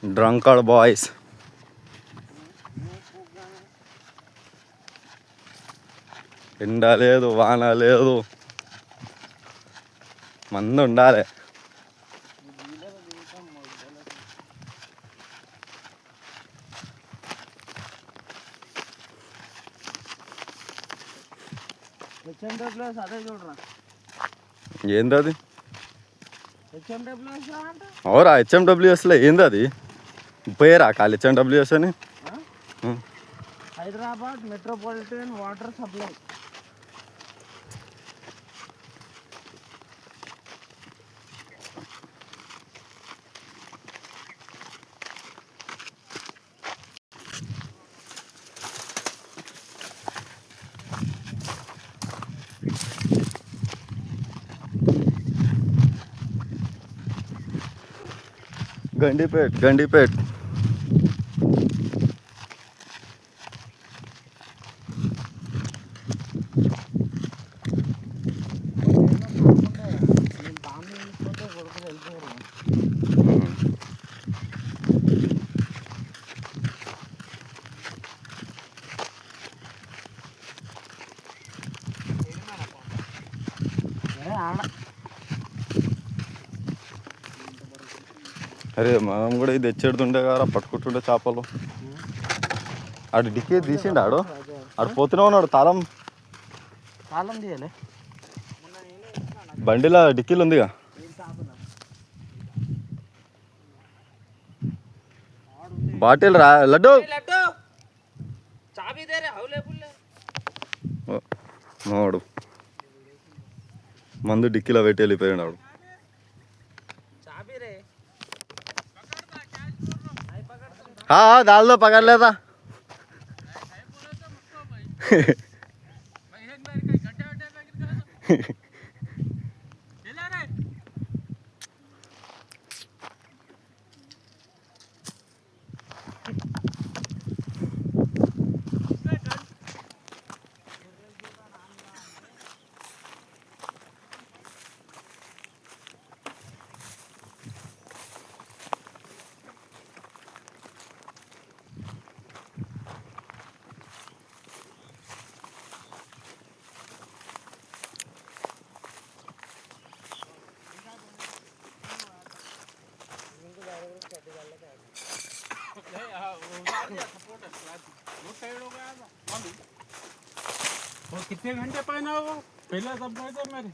Drunkard boys. ఎండ లేదు, వాన లేదు, మందు ఉండాలి. ఏంది అది? అవురా హెచ్ఎండబ్ల్యూఎస్లో ఏంది అది? పేరా కాదు హెచ్ఎండబ్ల్యూఎస్ అని. Hyderabad metropolitan water supply. Gandipet Gandipet. అరే మనం కూడా ఇది తెచ్చేడుతుండే కదా పట్టుకుంటుండే చేపలు. ఆడు డిక్కీ తీసిండు, ఆడు పోతూనే ఉన్నాడు. తాళం తీయాలి. బండిలో డిక్కీలు ఉందిగా. బాటిల్ రా లడ్డు. నోడు మందు డిక్కీలో పెట్టి వెళ్ళిపోయాడు ఆడు. దాల్దో పగడలేదా? कितने घंटे पहना होगा? पहले सब गए थे मेरे